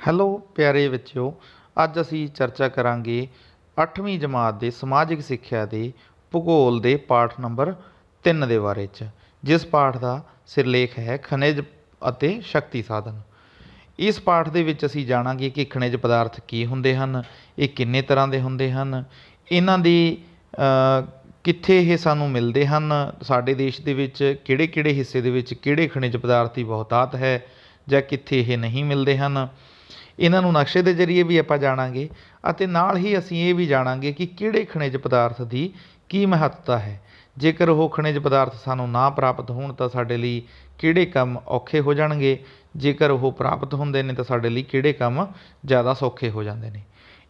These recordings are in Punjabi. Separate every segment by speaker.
Speaker 1: ਹੈਲੋ ਪਿਆਰੇ ਬੱਚਿਓ, ਅੱਜ ਅਸੀਂ ਚਰਚਾ ਕਰਾਂਗੇ 8ਵੀਂ ਜਮਾਤ ਦੇ ਸਮਾਜਿਕ ਸਿੱਖਿਆ ਦੇ ਭੂਗੋਲ ਦੇ ਪਾਠ ਨੰਬਰ 3 ਦੇ ਬਾਰੇ 'ਚ, ਜਿਸ ਪਾਠ ਦਾ ਸਿਰਲੇਖ ਹੈ ਖਣਿਜ ਅਤੇ ਸ਼ਕਤੀ ਸਾਧਨ। ਇਸ ਪਾਠ ਦੇ ਵਿੱਚ ਅਸੀਂ ਜਾਣਾਂਗੇ ਕਿ ਖਣਿਜ ਪਦਾਰਥ ਕੀ ਹੁੰਦੇ ਹਨ, ਇਹ ਕਿੰਨੇ ਤਰ੍ਹਾਂ ਦੇ ਹੁੰਦੇ ਹਨ, ਇਹਨਾਂ ਦੀ ਕਿੱਥੇ ਇਹ ਸਾਨੂੰ ਮਿਲਦੇ ਹਨ, ਸਾਡੇ ਦੇਸ਼ ਦੇ ਵਿੱਚ ਕਿਹੜੇ ਕਿਹੜੇ ਹਿੱਸੇ ਦੇ ਵਿੱਚ ਕਿਹੜੇ ਖਣਿਜ ਪਦਾਰਥ ਦੀ ਬਹੁਤਾਤ ਹੈ ਜਾਂ ਕਿੱਥੇ ਇਹ ਨਹੀਂ ਮਿਲਦੇ ਹਨ। ਇਹਨਾਂ ਨੂੰ ਨਕਸ਼ੇ ਦੇ ਜ਼ਰੀਏ ਵੀ ਆਪਾਂ ਜਾਣਾਂਗੇ ਅਤੇ ਨਾਲ ਹੀ ਅਸੀਂ ਇਹ ਵੀ ਜਾਣਾਂਗੇ ਕਿ ਕਿਹੜੇ ਖਣਿਜ ਪਦਾਰਥ ਦੀ ਕੀ ਮਹੱਤਤਾ ਹੈ। ਜੇਕਰ ਉਹ ਖਣਿਜ ਪਦਾਰਥ ਸਾਨੂੰ ਨਾ ਪ੍ਰਾਪਤ ਹੋਣ ਤਾਂ ਸਾਡੇ ਲਈ ਕਿਹੜੇ ਕੰਮ ਔਖੇ ਹੋ ਜਾਣਗੇ, ਜੇਕਰ ਉਹ ਪ੍ਰਾਪਤ ਹੁੰਦੇ ਨੇ ਤਾਂ ਸਾਡੇ ਲਈ ਕਿਹੜੇ ਕੰਮ ਜ਼ਿਆਦਾ ਸੌਖੇ ਹੋ ਜਾਂਦੇ ਨੇ।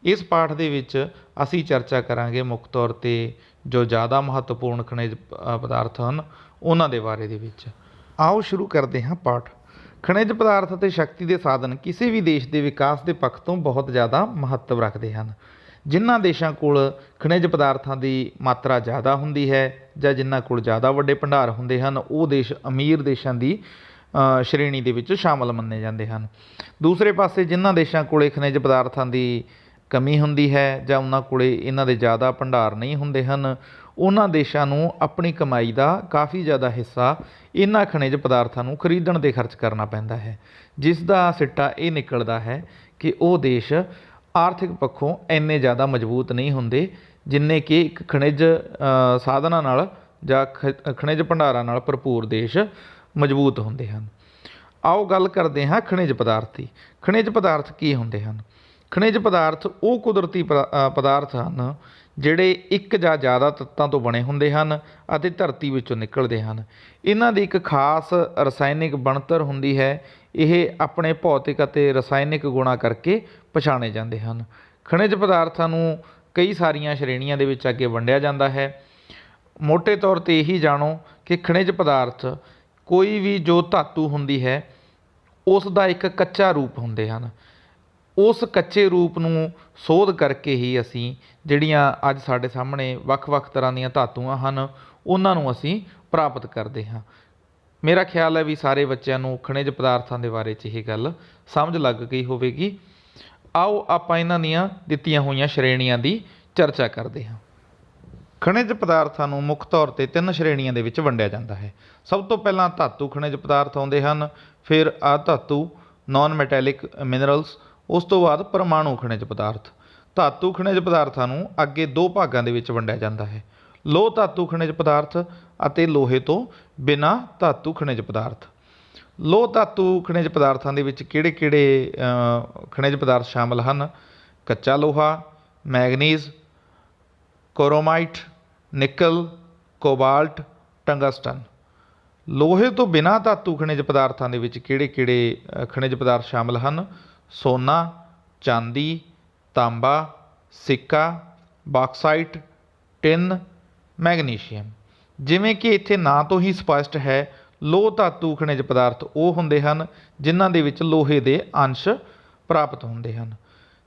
Speaker 1: ਇਸ ਪਾਠ ਦੇ ਵਿੱਚ ਅਸੀਂ ਚਰਚਾ ਕਰਾਂਗੇ ਮੁੱਖ ਤੌਰ 'ਤੇ ਜੋ ਜ਼ਿਆਦਾ ਮਹੱਤਵਪੂਰਨ ਖਣਿਜ ਪਦਾਰਥ ਹਨ ਉਹਨਾਂ ਦੇ ਬਾਰੇ ਦੇ ਵਿੱਚ। ਆਓ ਸ਼ੁਰੂ ਕਰਦੇ ਹਾਂ ਪਾਠ। ਖਣਿਜ ਪਦਾਰਥ ਅਤੇ ਸ਼ਕਤੀ ਦੇ ਸਾਧਨ ਕਿਸੇ ਵੀ ਦੇਸ਼ ਦੇ ਵਿਕਾਸ ਦੇ ਪੱਖ ਤੋਂ ਬਹੁਤ ਜ਼ਿਆਦਾ ਮਹੱਤਵ ਰੱਖਦੇ ਹਨ। ਜਿਨ੍ਹਾਂ ਦੇਸ਼ਾਂ ਕੋਲ ਖਣਿਜ ਪਦਾਰਥਾਂ ਦੀ ਮਾਤਰਾ ਜ਼ਿਆਦਾ ਹੁੰਦੀ ਹੈ ਜਾਂ ਜਿਨ੍ਹਾਂ ਕੋਲ ਜ਼ਿਆਦਾ ਵੱਡੇ ਭੰਡਾਰ ਹੁੰਦੇ ਹਨ, ਉਹ ਦੇਸ਼ ਅਮੀਰ ਦੇਸ਼ਾਂ ਦੀ ਸ਼੍ਰੇਣੀ ਦੇ ਵਿੱਚ ਸ਼ਾਮਲ ਮੰਨੇ ਜਾਂਦੇ ਹਨ। ਦੂਸਰੇ ਪਾਸੇ ਜਿਨ੍ਹਾਂ ਦੇਸ਼ਾਂ ਕੋਲ ਖਣਿਜ ਪਦਾਰਥਾਂ ਦੀ ਕਮੀ ਹੁੰਦੀ ਹੈ ਜਾਂ ਉਹਨਾਂ ਕੋਲ ਇਹਨਾਂ ਦੇ ਜ਼ਿਆਦਾ ਭੰਡਾਰ ਨਹੀਂ ਹੁੰਦੇ ਹਨ, ਉਹਨਾਂ ਦੇਸ਼ਾਂ ਨੂੰ ਆਪਣੀ ਕਮਾਈ ਦਾ ਕਾਫੀ ਜ਼ਿਆਦਾ ਹਿੱਸਾ ਇਹਨਾਂ ਖਣਿਜ ਪਦਾਰਥਾਂ ਨੂੰ ਖਰੀਦਣ 'ਤੇ ਖਰਚ ਕਰਨਾ ਪੈਂਦਾ ਹੈ, ਜਿਸ ਦਾ ਸਿੱਟਾ ਇਹ ਨਿਕਲਦਾ ਹੈ ਕਿ ਉਹ ਦੇਸ਼ ਆਰਥਿਕ ਪੱਖੋਂ ਇੰਨੇ ਜ਼ਿਆਦਾ ਮਜ਼ਬੂਤ ਨਹੀਂ ਹੁੰਦੇ ਜਿੰਨੇ ਕਿ ਇੱਕ ਖਣਿਜ ਸਾਧਨਾਂ ਨਾਲ ਜਾਂ ਖਣਿਜ ਭੰਡਾਰਾਂ ਨਾਲ ਭਰਪੂਰ ਦੇਸ਼ ਮਜ਼ਬੂਤ ਹੁੰਦੇ ਹਨ। ਆਓ ਗੱਲ ਕਰਦੇ ਹਾਂ ਖਣਿਜ ਪਦਾਰਥ ਦੀ। ਖਣਿਜ ਪਦਾਰਥ ਕੀ ਹੁੰਦੇ ਹਨ? ਖਣਿਜ ਪਦਾਰਥ ਉਹ ਕੁਦਰਤੀ ਪਦਾਰਥ ਹਨ ਜਿਹੜੇ ਇੱਕ ਜਾਂ ਜ਼ਿਆਦਾ ਤੱਤਾਂ ਤੋਂ ਬਣੇ ਹੁੰਦੇ ਹਨ ਅਤੇ ਧਰਤੀ ਵਿੱਚੋਂ ਨਿਕਲਦੇ ਹਨ। ਇਹਨਾਂ ਦੀ ਇੱਕ ਖਾਸ ਰਸਾਇਣਿਕ ਬਣਤਰ ਹੁੰਦੀ ਹੈ। ਇਹ ਆਪਣੇ ਭੌਤਿਕ ਅਤੇ ਰਸਾਇਣਿਕ ਗੁਣਾਂ ਕਰਕੇ ਪਛਾਣੇ ਜਾਂਦੇ ਹਨ। ਖਣਿਜ ਪਦਾਰਥਾਂ ਨੂੰ ਕਈ ਸਾਰੀਆਂ ਸ਼੍ਰੇਣੀਆਂ ਦੇ ਵਿੱਚ ਅੱਗੇ ਵੰਡਿਆ ਜਾਂਦਾ ਹੈ। ਮੋਟੇ ਤੌਰ 'ਤੇ ਇਹੀ ਜਾਣੋ ਕਿ ਖਣਿਜ ਪਦਾਰਥ ਕੋਈ ਵੀ ਜੋ ਧਾਤੂ ਹੁੰਦੀ ਹੈ ਉਸ ਦਾ ਇੱਕ ਕੱਚਾ ਰੂਪ ਹੁੰਦੇ ਹਨ। ਉਸ ਕੱਚੇ ਰੂਪ ਨੂੰ ਸੋਧ ਕਰਕੇ ਹੀ ਅਸੀਂ ਜਿਹੜੀਆਂ ਅੱਜ ਸਾਡੇ ਸਾਹਮਣੇ ਵੱਖ-ਵੱਖ ਤਰ੍ਹਾਂ ਦੀਆਂ ਧਾਤੂਆਂ ਹਨ ਉਹਨਾਂ ਨੂੰ ਅਸੀਂ ਪ੍ਰਾਪਤ ਕਰਦੇ ਹਾਂ। ਮੇਰਾ ਖਿਆਲ ਹੈ ਵੀ ਸਾਰੇ ਬੱਚਿਆਂ ਨੂੰ ਖਣਿਜ ਪਦਾਰਥਾਂ ਦੇ ਬਾਰੇ 'ਚ ਇਹ ਗੱਲ ਸਮਝ ਲੱਗ ਗਈ ਹੋਵੇਗੀ। ਆਓ ਆਪਾਂ ਇਹਨਾਂ ਦੀਆਂ ਦਿੱਤੀਆਂ ਹੋਈਆਂ ਸ਼੍ਰੇਣੀਆਂ ਦੀ ਚਰਚਾ ਕਰਦੇ ਹਾਂ। ਖਣਿਜ ਪਦਾਰਥਾਂ ਨੂੰ ਮੁੱਖ ਤੌਰ 'ਤੇ 3 ਸ਼੍ਰੇਣੀਆਂ ਦੇ ਵਿੱਚ ਵੰਡਿਆ ਜਾਂਦਾ ਹੈ। ਸਭ ਤੋਂ ਪਹਿਲਾਂ ਧਾਤੂ ਖਣਿਜ ਪਦਾਰਥ ਆਉਂਦੇ ਹਨ, ਫਿਰ ਅਧਾਤੂ ਨਾਨ ਮੈਟੈਲਿਕ ਮਿਨਰਲਸ, ਉਸ ਤੋਂ ਬਾਅਦ ਪਰਮਾਣੂ ਖਣਿਜ ਪਦਾਰਥ। ਧਾਤੂ ਖਣਿਜ ਪਦਾਰਥਾਂ ਨੂੰ ਅੱਗੇ 2 ਭਾਗਾਂ ਦੇ ਵਿੱਚ ਵੰਡਿਆ ਜਾਂਦਾ ਹੈ, ਲੋਹ ਧਾਤੂ ਖਣਿਜ ਪਦਾਰਥ ਅਤੇ ਲੋਹੇ ਤੋਂ ਬਿਨਾਂ ਧਾਤੂ ਖਣਿਜ ਪਦਾਰਥ। ਲੋਹ ਧਾਤੂ ਖਣਿਜ ਪਦਾਰਥਾਂ ਦੇ ਵਿੱਚ ਕਿਹੜੇ-ਕਿਹੜੇ ਖਣਿਜ ਪਦਾਰਥ ਸ਼ਾਮਲ ਹਨ? ਕੱਚਾ ਲੋਹਾ, ਮੈਗਨੀਜ਼, ਕੋਰੋਮਾਈਟ, ਨਿਕਲ, ਕੋਬਾਲਟ, ਟੰਗਸਟਨ। ਲੋਹੇ ਤੋਂ ਬਿਨਾਂ ਧਾਤੂ ਖਣਿਜ ਪਦਾਰਥਾਂ ਦੇ ਵਿੱਚ ਕਿਹੜੇ-ਕਿਹੜੇ ਖਣਿਜ ਪਦਾਰਥ ਸ਼ਾਮਲ ਹਨ? ਸੋਨਾ, ਚਾਂਦੀ, ਤਾਂਬਾ, ਸਿੱਕਾ, ਬਾਕਸਾਈਟ, ਟਿਨ, ਮੈਗਨੀਸ਼ੀਅਮ। ਜਿਵੇਂ ਕਿ ਇੱਥੇ ਨਾਂ ਤੋਂ ਹੀ ਸਪਸ਼ਟ ਹੈ, ਲੋਹ ਧਾਤੂ ਖਣਿਜ ਪਦਾਰਥ ਉਹ ਹੁੰਦੇ ਹਨ ਜਿਨ੍ਹਾਂ ਦੇ ਵਿੱਚ ਲੋਹੇ ਦੇ ਅੰਸ਼ ਪ੍ਰਾਪਤ ਹੁੰਦੇ ਹਨ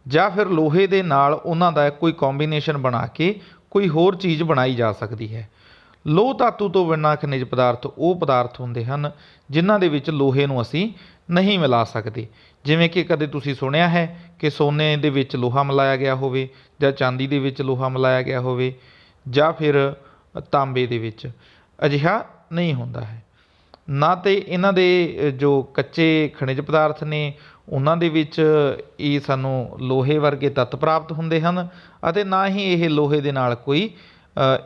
Speaker 1: ਜਾਂ ਫਿਰ ਲੋਹੇ ਦੇ ਨਾਲ ਉਹਨਾਂ ਦਾ ਕੋਈ ਕੰਬੀਨੇਸ਼ਨ ਬਣਾ ਕੇ ਕੋਈ ਹੋਰ ਚੀਜ਼ ਬਣਾਈ ਜਾ ਸਕਦੀ ਹੈ। ਲੋਹ ਧਾਤੂ ਤੋਂ ਬਿਨਾਂ ਖਣਿਜ ਪਦਾਰਥ ਉਹ ਪਦਾਰਥ ਹੁੰਦੇ ਹਨ ਜਿਨ੍ਹਾਂ ਦੇ ਵਿੱਚ ਲੋਹੇ ਨੂੰ ਅਸੀਂ ਨਹੀਂ ਮਿਲਾ ਸਕਦੇ। ਜਿਵੇਂ ਕਿ ਕਦੇ ਤੁਸੀਂ ਸੁਣਿਆ ਹੈ ਕਿ ਸੋਨੇ ਦੇ ਵਿੱਚ ਲੋਹਾ ਮਿਲਾਇਆ ਗਿਆ ਹੋਵੇ ਜਾਂ ਚਾਂਦੀ ਦੇ ਵਿੱਚ ਲੋਹਾ ਮਿਲਾਇਆ ਗਿਆ ਹੋਵੇ ਜਾਂ ਫਿਰ ਤਾਂਬੇ ਦੇ ਵਿੱਚ। ਅਜਿਹਾ ਨਹੀਂ ਹੁੰਦਾ ਹੈ। ਨਾ ਤਾਂ ਇਹਨਾਂ ਦੇ ਜੋ ਕੱਚੇ ਖਣਿਜ ਪਦਾਰਥ ਨੇ ਉਹਨਾਂ ਦੇ ਵਿੱਚ ਇਹ ਸਾਨੂੰ ਲੋਹੇ ਵਰਗੇ ਤੱਤ ਪ੍ਰਾਪਤ ਹੁੰਦੇ ਹਨ ਅਤੇ ਨਾ ਹੀ ਇਹ ਲੋਹੇ ਦੇ ਨਾਲ ਕੋਈ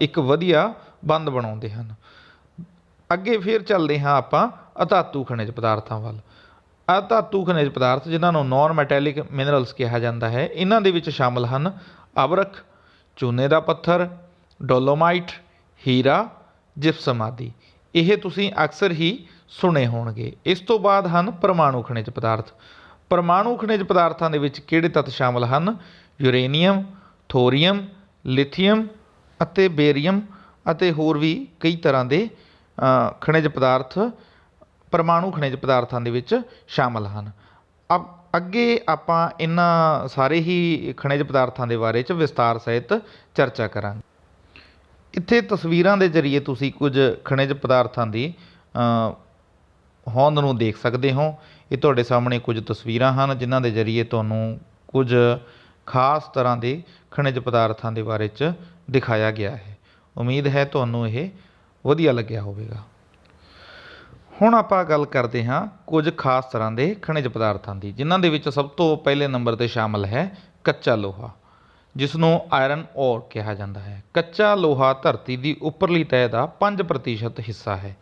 Speaker 1: ਇੱਕ ਵਧੀਆ ਬੰਧ ਬਣਾਉਂਦੇ ਹਨ। ਅੱਗੇ ਫਿਰ ਚੱਲਦੇ ਹਾਂ ਆਪਾਂ ਅਧਾਤੂ ਖਣਿਜ ਪਦਾਰਥਾਂ ਵੱਲ। ਅਧਾਤੂ ਖਣਿਜ ਪਦਾਰਥ ਜਿਨ੍ਹਾਂ ਨੂੰ ਨਾਨ ਮੈਟੈਲਿਕ ਮਿਨਰਲਸ ਕਿਹਾ ਜਾਂਦਾ ਹੈ, ਇਹਨਾਂ ਦੇ ਵਿੱਚ ਸ਼ਾਮਲ ਹਨ ਅਬਰਖ, ਚੂਨੇ ਦਾ ਪੱਥਰ, ਡੋਲੋਮਾਈਟ, ਹੀਰਾ, ਜਿਪਸਮ ਆਦਿ। ਇਹ ਤੁਸੀਂ ਅਕਸਰ ਹੀ ਸੁਣੇ ਹੋਣਗੇ। ਇਸ ਤੋਂ ਬਾਅਦ ਹਨ ਪਰਮਾਣੂ ਖਣਿਜ ਪਦਾਰਥ। ਪਰਮਾਣੂ ਖਣਿਜ ਪਦਾਰਥਾਂ ਦੇ ਵਿੱਚ ਕਿਹੜੇ ਤੱਤ ਸ਼ਾਮਲ ਹਨ? ਯੂਰੇਨੀਅਮ, ਥੋਰੀਅਮ, ਲਿਥੀਅਮ ਅਤੇ ਬੇਰੀਅਮ ਅਤੇ ਹੋਰ ਵੀ ਕਈ ਤਰ੍ਹਾਂ ਦੇ ਖਣਿਜ ਪਦਾਰਥ ਪਰਮਾਣੂ ਖਣਿਜ ਪਦਾਰਥਾਂ ਦੇ ਵਿੱਚ ਸ਼ਾਮਲ ਹਨ। ਅੱਗੇ ਆਪਾਂ ਇਹਨਾਂ ਸਾਰੇ ਹੀ ਖਣਿਜ ਪਦਾਰਥਾਂ ਦੇ ਬਾਰੇ 'ਚ ਵਿਸਤਾਰ ਸਹਿਤ ਚਰਚਾ ਕਰਾਂਗੇ। ਇੱਥੇ ਤਸਵੀਰਾਂ ਦੇ ਜ਼ਰੀਏ ਤੁਸੀਂ ਕੁਝ ਖਣਿਜ ਪਦਾਰਥਾਂ ਦੀ ਹੋਂਦ ਨੂੰ ਦੇਖ ਸਕਦੇ ਹੋ। ਇਹ ਤੁਹਾਡੇ ਸਾਹਮਣੇ ਕੁਝ ਤਸਵੀਰਾਂ ਹਨ ਜਿਨ੍ਹਾਂ ਦੇ ਜ਼ਰੀਏ ਤੁਹਾਨੂੰ ਕੁਝ ਖਾਸ ਤਰ੍ਹਾਂ ਦੇ ਖਣਿਜ ਪਦਾਰਥਾਂ ਦੇ ਬਾਰੇ 'ਚ ਦਿਖਾਇਆ ਗਿਆ ਹੈ। ਉਮੀਦ ਹੈ ਤੁਹਾਨੂੰ ਇਹ ਵਧੀਆ ਲੱਗਿਆ ਹੋਵੇਗਾ। ਹੁਣ ਆਪਾਂ ਗੱਲ ਕਰਦੇ ਹਾਂ ਕੁਝ ਖਾਸ ਤਰ੍ਹਾਂ ਦੇ ਖਣਿਜ ਪਦਾਰਥਾਂ ਦੀ, ਜਿਨ੍ਹਾਂ ਦੇ ਵਿੱਚ ਸਭ ਤੋਂ ਪਹਿਲੇ ਨੰਬਰ 'ਤੇ ਸ਼ਾਮਲ ਹੈ ਕੱਚਾ ਲੋਹਾ, ਜਿਸ ਨੂੰ ਆਇਰਨ ਔਰ ਕਿਹਾ ਜਾਂਦਾ ਹੈ। ਕੱਚਾ ਲੋਹਾ ਧਰਤੀ ਦੀ ਉੱਪਰਲੀ ਤਹਿ ਦਾ 5% ਹਿੱਸਾ ਹੈ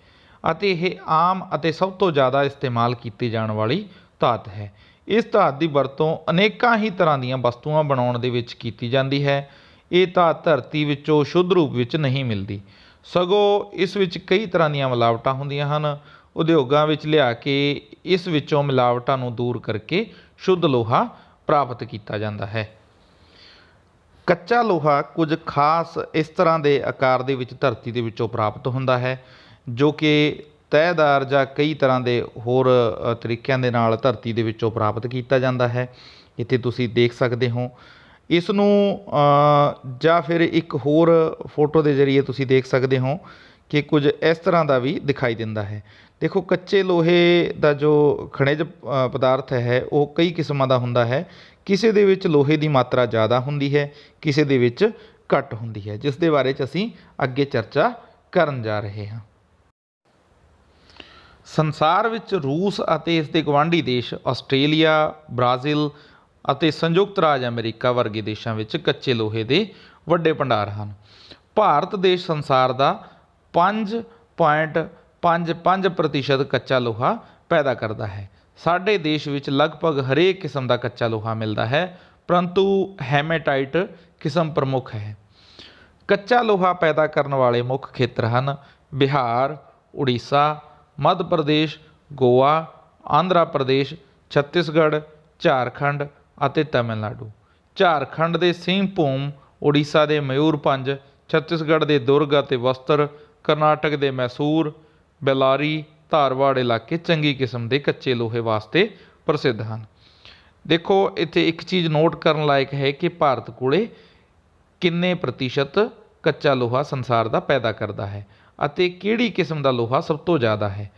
Speaker 1: ਅਤੇ ਇਹ ਆਮ ਅਤੇ ਸਭ ਤੋਂ ਜ਼ਿਆਦਾ ਇਸਤੇਮਾਲ ਕੀਤੀ ਜਾਣ ਵਾਲੀ ਧਾਤ ਹੈ। ਇਸ ਧਾਤ ਦੀ ਵਰਤੋਂ ਅਨੇਕਾਂ ਹੀ ਤਰ੍ਹਾਂ ਦੀਆਂ ਵਸਤੂਆਂ ਬਣਾਉਣ ਦੇ ਵਿੱਚ ਕੀਤੀ ਜਾਂਦੀ ਹੈ। ਇਹ ਧਾਤ ਧਰਤੀ ਵਿੱਚੋਂ ਸ਼ੁੱਧ ਰੂਪ ਵਿੱਚ ਨਹੀਂ ਮਿਲਦੀ, ਸਗੋਂ ਇਸ ਵਿੱਚ ਕਈ ਤਰ੍ਹਾਂ ਦੀਆਂ ਮਿਲਾਵਟਾਂ ਹੁੰਦੀਆਂ ਹਨ। ਉਦਯੋਗਾਂ ਵਿੱਚ ਲਿਆ ਕੇ ਇਸ ਵਿੱਚੋਂ ਮਿਲਾਵਟਾਂ ਨੂੰ ਦੂਰ ਕਰਕੇ ਸ਼ੁੱਧ ਲੋਹਾ ਪ੍ਰਾਪਤ ਕੀਤਾ ਜਾਂਦਾ ਹੈ। ਕੱਚਾ ਲੋਹਾ ਕੁਝ ਖਾਸ ਇਸ ਤਰ੍ਹਾਂ ਦੇ ਆਕਾਰ ਦੇ ਵਿੱਚ ਧਰਤੀ ਦੇ ਵਿੱਚੋਂ ਪ੍ਰਾਪਤ ਹੁੰਦਾ ਹੈ, ਜੋ ਕਿ ਤਹਿਦਾਰ ਜਾਂ ਕਈ ਤਰ੍ਹਾਂ ਦੇ ਹੋਰ ਤਰੀਕਿਆਂ ਦੇ ਨਾਲ ਧਰਤੀ ਦੇ ਵਿੱਚੋਂ ਪ੍ਰਾਪਤ ਕੀਤਾ ਜਾਂਦਾ ਹੈ। ਇੱਥੇ ਤੁਸੀਂ ਦੇਖ ਸਕਦੇ ਹੋ ਇਸ ਨੂੰ, ਜਾਂ ਫਿਰ ਇੱਕ ਹੋਰ ਫੋਟੋ ਦੇ ਜ਼ਰੀਏ ਤੁਸੀਂ ਦੇਖ ਸਕਦੇ ਹੋ ਕਿ ਕੁਝ ਇਸ ਤਰ੍ਹਾਂ ਦਾ ਵੀ ਦਿਖਾਈ ਦਿੰਦਾ ਹੈ। ਦੇਖੋ, ਕੱਚੇ ਲੋਹੇ ਦਾ ਜੋ ਖਣਿਜ ਪਦਾਰਥ ਹੈ ਉਹ ਕਈ ਕਿਸਮਾਂ ਦਾ ਹੁੰਦਾ ਹੈ। ਕਿਸੇ ਦੇ ਵਿੱਚ ਲੋਹੇ ਦੀ ਮਾਤਰਾ ਜ਼ਿਆਦਾ ਹੁੰਦੀ ਹੈ, ਕਿਸੇ ਦੇ ਵਿੱਚ ਘੱਟ ਹੁੰਦੀ ਹੈ, ਜਿਸ ਦੇ ਬਾਰੇ 'ਚ ਅਸੀਂ ਅੱਗੇ ਚਰਚਾ ਕਰਨ ਜਾ ਰਹੇ ਹਾਂ। ਸੰਸਾਰ ਵਿੱਚ ਰੂਸ ਅਤੇ ਇਸ ਦੇ ਗੁਆਂਢੀ ਦੇਸ਼ ਆਸਟ੍ਰੇਲੀਆ, ਬ੍ਰਾਜ਼ੀਲ ਅਤੇ ਸੰਯੁਕਤ ਰਾਜ ਅਮਰੀਕਾ ਵਰਗੇ ਦੇਸ਼ਾਂ ਵਿੱਚ ਕੱਚੇ ਲੋਹੇ ਦੇ ਵੱਡੇ ਭੰਡਾਰ ਹਨ। ਭਾਰਤ ਦੇਸ਼ ਸੰਸਾਰ ਦਾ 5.55% ਕੱਚਾ ਲੋਹਾ ਪੈਦਾ ਕਰਦਾ ਹੈ। ਸਾਡੇ ਦੇਸ਼ ਵਿੱਚ ਲਗਭਗ ਹਰੇਕ ਕਿਸਮ ਦਾ ਕੱਚਾ ਲੋਹਾ ਮਿਲਦਾ ਹੈ, ਪਰੰਤੂ ਹੈਮੇਟਾਈਟ ਕਿਸਮ ਪ੍ਰਮੁੱਖ ਹੈ। ਕੱਚਾ ਲੋਹਾ ਪੈਦਾ ਕਰਨ ਵਾਲੇ ਮੁੱਖ ਖੇਤਰ ਹਨ ਬਿਹਾਰ, ਉੜੀਸਾ, ਮੱਧ ਪ੍ਰਦੇਸ਼, ਗੋਆ, ਆਂਧਰਾ ਪ੍ਰਦੇਸ਼, ਛੱਤੀਸਗੜ੍ਹ, ਝਾਰਖੰਡ ਅਤੇ ਤਮਿਲਨਾਡੂ। ਝਾਰਖੰਡ ਦੇ ਸਿੰਗਭੂਮ, ਉੜੀਸਾ ਦੇ ਮਯੂਰਭੰਜ, ਛੱਤੀਸਗੜ੍ਹ ਦੇ ਦੁਰਗ ਅਤੇ ਬਸਤਰ, ਕਰਨਾਟਕ ਦੇ ਮੈਸੂਰ, ਬੇਲਾਰੀ, ਧਾਰਵਾੜ ਇਲਾਕੇ ਚੰਗੀ ਕਿਸਮ ਦੇ ਕੱਚੇ ਲੋਹੇ ਵਾਸਤੇ ਪ੍ਰਸਿੱਧ ਹਨ। ਦੇਖੋ, ਇੱਥੇ ਇੱਕ ਚੀਜ਼ ਨੋਟ ਕਰਨ ਲਾਇਕ ਹੈ ਕਿ ਭਾਰਤ ਕੋਲੇ ਕਿੰਨੇ ਪ੍ਰਤੀਸ਼ਤ ਕੱਚਾ ਲੋਹਾ ਸੰਸਾਰ ਦਾ ਪੈਦਾ ਕਰਦਾ ਹੈ ਅਤੇ ਕਿਹੜੀ ਕਿਸਮ ਦਾ ਲੋਹਾ ਸਭ ਤੋਂ ਜ਼ਿਆਦਾ ਹੈ।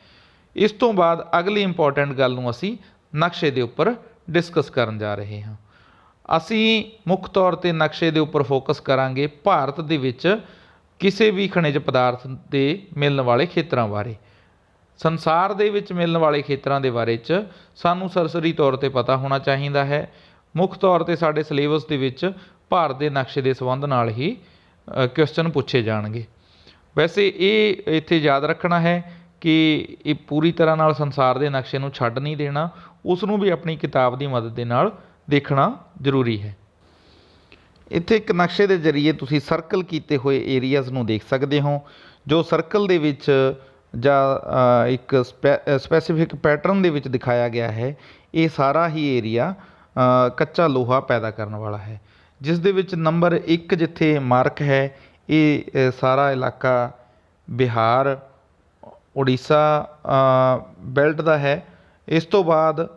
Speaker 1: ਇਸ ਤੋਂ ਬਾਅਦ ਅਗਲੀ ਇੰਪੋਰਟੈਂਟ ਗੱਲ ਨੂੰ ਅਸੀਂ ਨਕਸ਼ੇ ਦੇ ਉੱਪਰ ਡਿਸਕਸ ਕਰਨ ਜਾ ਰਹੇ ਹਾਂ। ਅਸੀਂ ਮੁੱਖ ਤੌਰ 'ਤੇ ਨਕਸ਼ੇ ਦੇ ਉੱਪਰ ਫੋਕਸ ਕਰਾਂਗੇ ਭਾਰਤ ਦੇ ਵਿੱਚ ਕਿਸੇ ਵੀ ਖਣਿਜ ਪਦਾਰਥ ਦੇ ਮਿਲਣ ਵਾਲੇ ਖੇਤਰਾਂ ਬਾਰੇ। ਸੰਸਾਰ ਦੇ ਵਿੱਚ ਮਿਲਣ ਵਾਲੇ ਖੇਤਰਾਂ ਦੇ ਬਾਰੇ 'ਚ ਸਾਨੂੰ ਸਰਸਰੀ ਤੌਰ 'ਤੇ ਪਤਾ ਹੋਣਾ ਚਾਹੀਦਾ ਹੈ। ਮੁੱਖ ਤੌਰ 'ਤੇ ਸਾਡੇ ਸਿਲੇਬਸ ਦੇ ਵਿੱਚ ਭਾਰਤ ਦੇ ਨਕਸ਼ੇ ਦੇ ਸੰਬੰਧ ਨਾਲ ਹੀ ਕੁਐਸਚਨ ਪੁੱਛੇ ਜਾਣਗੇ। ਵੈਸੇ ਇਹ ਇੱਥੇ ਯਾਦ ਰੱਖਣਾ ਹੈ ਕਿ ਇਹ ਪੂਰੀ ਤਰ੍ਹਾਂ ਨਾਲ ਸੰਸਾਰ ਦੇ ਨਕਸ਼ੇ ਨੂੰ ਛੱਡ ਨਹੀਂ ਦੇਣਾ, ਉਸ ਨੂੰ ਵੀ ਆਪਣੀ ਕਿਤਾਬ ਦੀ ਮਦਦ ਦੇ ਨਾਲ ਦੇਖਣਾ ਜ਼ਰੂਰੀ ਹੈ। ਇੱਥੇ ਇੱਕ ਨਕਸ਼ੇ ਦੇ ਜ਼ਰੀਏ ਤੁਸੀਂ ਸਰਕਲ ਕੀਤੇ ਹੋਏ ਏਰੀਆਜ਼ ਨੂੰ ਦੇਖ ਸਕਦੇ ਹੋ, ਜੋ ਸਰਕਲ ਦੇ ਵਿੱਚ ਜਾਂ ਇੱਕ ਸਪੈਸੀਫਿਕ ਪੈਟਰਨ ਦੇ ਵਿੱਚ ਦਿਖਾਇਆ ਗਿਆ ਹੈ। ਇਹ ਸਾਰਾ ਹੀ ਏਰੀਆ ਕੱਚਾ ਲੋਹਾ ਪੈਦਾ ਕਰਨ ਵਾਲਾ ਹੈ, ਜਿਸ ਦੇ ਵਿੱਚ ਨੰਬਰ 1 ਜਿੱਥੇ ਮਾਰਕ ਹੈ ਇਹ ਸਾਰਾ ਇਲਾਕਾ ਬਿਹਾਰ, ਉੜੀਸਾ ਬੈਲਟ ਦਾ ਹੈ। ਇਸ ਤੋਂ ਬਾਅਦ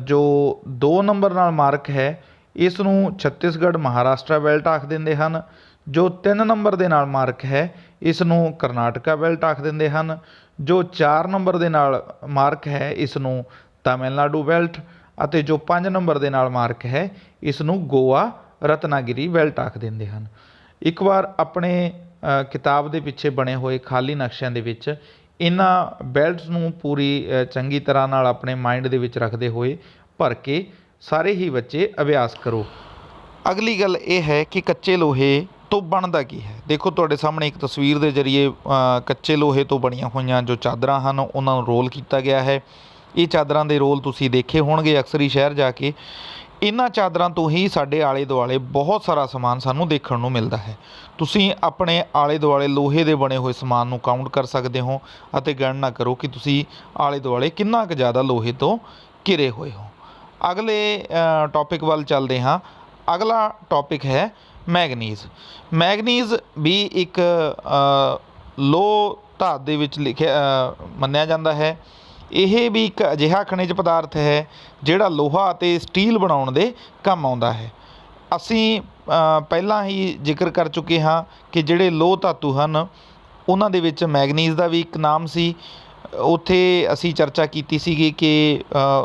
Speaker 1: ਜੋ 2 ਨੰਬਰ ਨਾਲ ਮਾਰਕ ਹੈ ਇਸ ਨੂੰ ਛੱਤੀਸਗੜ੍ਹ ਮਹਾਰਾਸ਼ਟਰਾ ਬੈਲਟ ਆਖ ਦਿੰਦੇ ਹਨ। ਜੋ 3 ਨੰਬਰ ਦੇ ਨਾਲ ਮਾਰਕ ਹੈ ਇਸ ਨੂੰ ਕਰਨਾਟਕਾ ਬੈਲਟ ਆਖ ਦਿੰਦੇ ਹਨ। ਜੋ 4 ਨੰਬਰ ਦੇ ਨਾਲ ਮਾਰਕ ਹੈ ਇਸ ਨੂੰ ਤਾਮਿਲਨਾਡੂ ਬੈਲਟ, ਅਤੇ ਜੋ 5 ਨੰਬਰ ਦੇ ਨਾਲ ਮਾਰਕ ਹੈ ਇਸ ਨੂੰ ਗੋਆ ਰਤਨਾਗਿਰੀ ਬੈਲਟ ਆਖ ਦਿੰਦੇ ਹਨ। ਇੱਕ ਵਾਰ ਆਪਣੇ ਕਿਤਾਬ ਦੇ ਪਿੱਛੇ ਬਣੇ ਹੋਏ ਖਾਲੀ ਨਕਸ਼ਿਆਂ ਦੇ ਵਿੱਚ ਇਹਨਾਂ ਬੈਲਟਸ ਨੂੰ ਪੂਰੀ ਚੰਗੀ ਤਰ੍ਹਾਂ ਨਾਲ ਆਪਣੇ ਮਾਈਂਡ ਦੇ ਵਿੱਚ ਰੱਖਦੇ ਹੋਏ ਭਰ ਕੇ ਸਾਰੇ ਹੀ ਬੱਚੇ ਅਭਿਆਸ ਕਰੋ। ਅਗਲੀ ਗੱਲ ਇਹ ਹੈ ਕਿ ਕੱਚੇ ਲੋਹੇ ਤੋਂ ਬਣਦਾ ਕੀ ਹੈ। ਦੇਖੋ, ਤੁਹਾਡੇ ਸਾਹਮਣੇ ਇੱਕ ਤਸਵੀਰ ਦੇ ਜ਼ਰੀਏ ਕੱਚੇ ਲੋਹੇ ਤੋਂ ਬਣੀਆਂ ਹੋਈਆਂ ਜੋ ਚਾਦਰਾਂ ਹਨ ਉਹਨਾਂ ਨੂੰ ਰੋਲ ਕੀਤਾ ਗਿਆ ਹੈ। ਇਹ ਚਾਦਰਾਂ ਦੇ ਰੋਲ ਤੁਸੀਂ ਦੇਖੇ ਹੋਣਗੇ ਅਕਸਰ ਹੀ ਸ਼ਹਿਰ ਜਾ ਕੇ। ਇਹਨਾਂ ਚਾਦਰਾਂ ਤੋਂ ਹੀ ਸਾਡੇ ਆਲੇ ਦੁਆਲੇ ਬਹੁਤ ਸਾਰਾ ਸਮਾਨ ਸਾਨੂੰ ਦੇਖਣ ਨੂੰ ਮਿਲਦਾ ਹੈ। ਤੁਸੀਂ ਆਪਣੇ ਆਲੇ ਦੁਆਲੇ ਲੋਹੇ ਦੇ ਬਣੇ ਹੋਏ ਸਮਾਨ ਨੂੰ ਕਾਊਂਟ ਕਰ ਸਕਦੇ ਹੋ ਅਤੇ ਗਣਨਾ ਕਰੋ ਕਿ ਤੁਸੀਂ ਆਲੇ ਦੁਆਲੇ ਕਿੰਨਾ ਕੁ ਜ਼ਿਆਦਾ ਲੋਹੇ ਤੋਂ ਘਿਰੇ ਹੋਏ ਹੋ। ਅਗਲੇ ਟੌਪਿਕ ਵੱਲ ਚੱਲਦੇ ਹਾਂ। ਅਗਲਾ ਟੌਪਿਕ ਹੈ ਮੈਗਨੀਜ਼। ਮੈਗਨੀਜ਼ ਵੀ ਇੱਕ ਲੋਹ ਧਾਤ ਦੇ ਵਿੱਚ ਮੰਨਿਆ ਜਾਂਦਾ ਹੈ। ਇਹ ਵੀ ਇੱਕ ਅਜਿਹਾ ਖਣਿਜ ਪਦਾਰਥ ਹੈ ਜਿਹੜਾ ਲੋਹਾ ਅਤੇ ਸਟੀਲ ਬਣਾਉਣ ਦੇ ਕੰਮ ਆਉਂਦਾ ਹੈ। ਅਸੀਂ ਪਹਿਲਾਂ ਹੀ ਜ਼ਿਕਰ ਕਰ ਚੁੱਕੇ ਹਾਂ ਕਿ ਜਿਹੜੇ ਲੋਹ ਧਾਤੂ ਹਨ ਉਹਨਾਂ ਦੇ ਵਿੱਚ ਮੈਗਨੀਜ਼ ਦਾ ਵੀ ਇੱਕ ਨਾਮ ਸੀ। ਉੱਥੇ ਅਸੀਂ ਚਰਚਾ ਕੀਤੀ ਸੀਗੀ ਕਿ